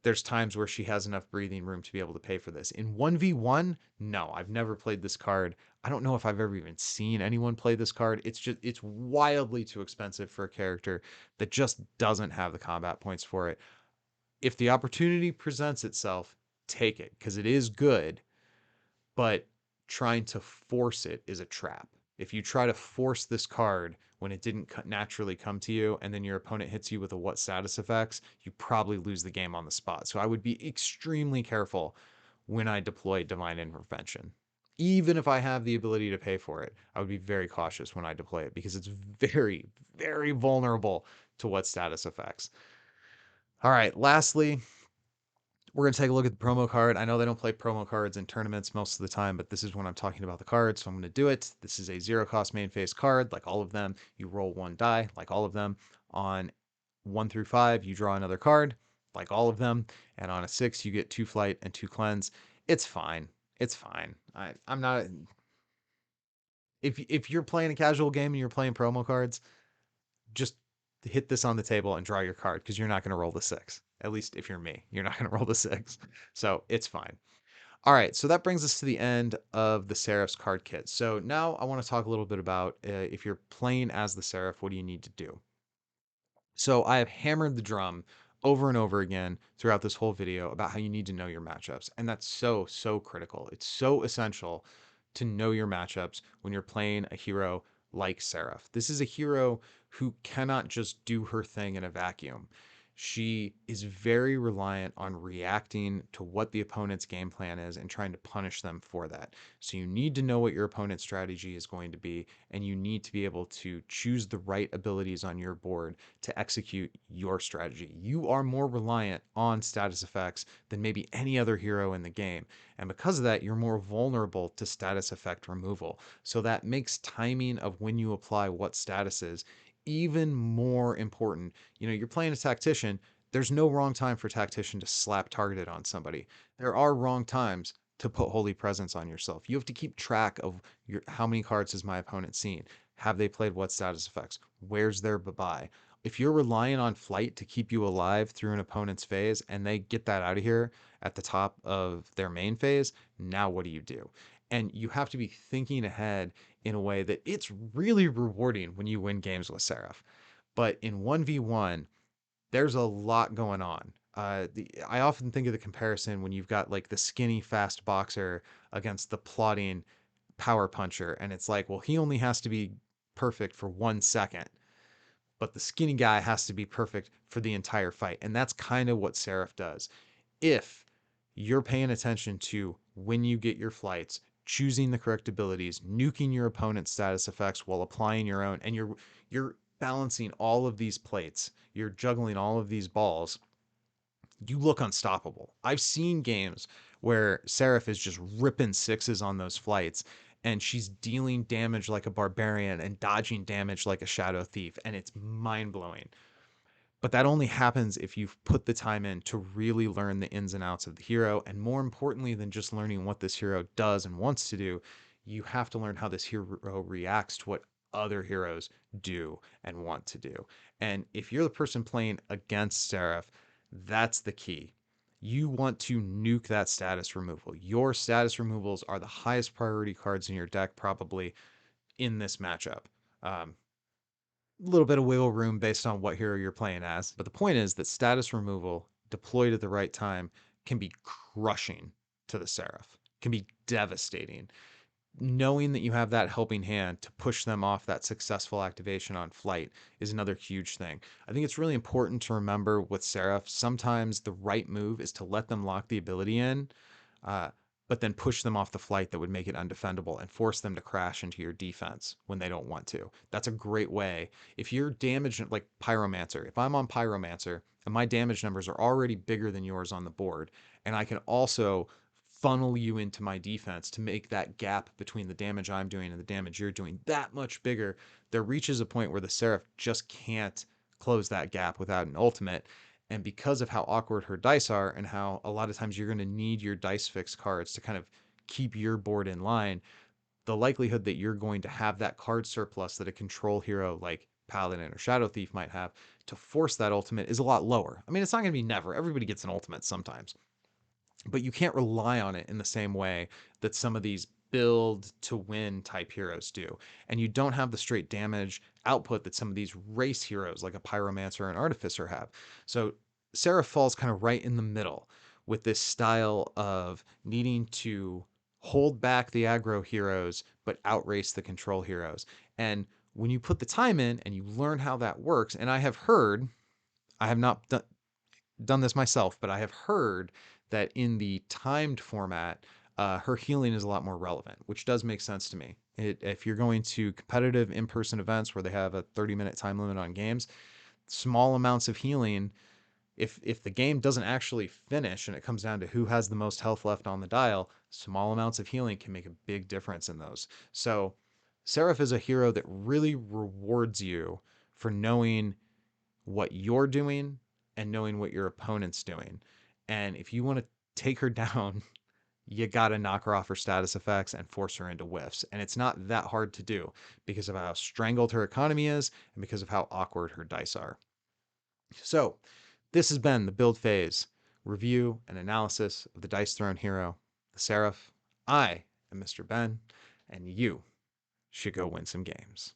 There's times where she has enough breathing room to be able to pay for this. In 1v1, no, I've never played this card. I don't know if I've ever even seen anyone play this card. It's wildly too expensive for a character that just doesn't have the combat points for it. If the opportunity presents itself, take it because it is good, but trying to force it is a trap. If you try to force this card when it didn't naturally come to you, and then your opponent hits you with a what status effects, you probably lose the game on the spot. So I would be extremely careful when I deploy Divine Intervention. Even if I have the ability to pay for it, I would be very cautious when I deploy it because it's very, very vulnerable to what status effects. All right, lastly, we're going to take a look at the promo card. I know they don't play promo cards in tournaments most of the time, but this is when I'm talking about the card, so I'm going to do it. This is a 0 cost main phase card, like all of them. You roll 1 die, like all of them. On 1 through 5, you draw another card, like all of them. And on a 6, you get 2 flight and 2 cleanse. It's fine. It's fine. I'm not. If you're playing a casual game and you're playing promo cards, just hit this on the table and draw your card because you're not going to roll the 6. At least if you're me, you're not going to roll the 6. So it's fine. All right, so that brings us to the end of the Seraph's card kit. So now I want to talk a little bit about if you're playing as the Seraph, what do you need to do? So I have hammered the drum over and over again throughout this whole video about how you need to know your matchups. And that's so, so critical. It's so essential to know your matchups when you're playing a hero like Seraph. This is a hero who cannot just do her thing in a vacuum. She is very reliant on reacting to what the opponent's game plan is and trying to punish them for that. So you need to know what your opponent's strategy is going to be, and you need to be able to choose the right abilities on your board to execute your strategy. You are more reliant on status effects than maybe any other hero in the game. And because of that, you're more vulnerable to status effect removal. So that makes timing of when you apply what statuses even more important. You're playing a tactician. There's no wrong time for tactician to slap targeted on somebody. There are wrong times to put holy presence on yourself. You have to keep track of how many cards has my opponent seen? Have they played what status effects? Where's their bye? If you're relying on flight to keep you alive through an opponent's phase and they get that out of here at the top of their main phase, now what do you do? And you have to be thinking ahead in a way that it's really rewarding when you win games with Seraph. But in 1v1, there's a lot going on. I often think of the comparison when you've got like the skinny fast boxer against the plodding power puncher, and it's like, well, he only has to be perfect for 1 second, but the skinny guy has to be perfect for the entire fight. And that's kind of what Seraph does. If you're paying attention to when you get your flights, choosing the correct abilities, nuking your opponent's status effects while applying your own, and you're balancing all of these plates, you're juggling all of these balls, you look unstoppable. I've seen games where Seraph is just ripping sixes on those flights, and she's dealing damage like a barbarian and dodging damage like a shadow thief, and it's mind blowing. But that only happens if you've put the time in to really learn the ins and outs of the hero. And more importantly than just learning what this hero does and wants to do, you have to learn how this hero reacts to what other heroes do and want to do. And if you're the person playing against Seraph, that's the key. You want to nuke that status removal. Your status removals are the highest priority cards in your deck, probably in this matchup. Um, little bit of wiggle room based on what hero you're playing as. But the point is that status removal deployed at the right time can be crushing to the Seraph, can be devastating. Knowing that you have that helping hand to push them off that successful activation on flight is another huge thing. I think it's really important to remember with Seraph, sometimes the right move is to let them lock the ability in, uh, but then push them off the flight that would make it undefendable and force them to crash into your defense when they don't want to. That's a great way. If you're damaged, like Pyromancer, if I'm on Pyromancer and my damage numbers are already bigger than yours on the board, and I can also funnel you into my defense to make that gap between the damage I'm doing and the damage you're doing that much bigger, there reaches a point where the Seraph just can't close that gap without an ultimate. And because of how awkward her dice are and how a lot of times you're going to need your dice fix cards to kind of keep your board in line, the likelihood that you're going to have that card surplus that a control hero like Paladin or Shadow Thief might have to force that ultimate is a lot lower. I mean, it's not going to be never. Everybody gets an ultimate sometimes, but you can't rely on it in the same way that some of these build to win type heroes do. And you don't have the straight damage output that some of these race heroes like a Pyromancer or an Artificer have. So Seraph falls kind of right in the middle with this style of needing to hold back the aggro heroes but outrace the control heroes. And when you put the time in and you learn how that works, and I have not done this myself, but I have heard that in the timed format, her healing is a lot more relevant, which does make sense to me. If you're going to competitive in-person events where they have a 30-minute time limit on games, small amounts of healing, if the game doesn't actually finish and it comes down to who has the most health left on the dial, small amounts of healing can make a big difference in those. So Seraph is a hero that really rewards you for knowing what you're doing and knowing what your opponent's doing. And if you want to take her down, you got to knock her off her status effects and force her into whiffs. And it's not that hard to do because of how strangled her economy is and because of how awkward her dice are. So, this has been the build phase review and analysis of the Dice Throne hero, the Seraph. I am mrben, and you should go win some games.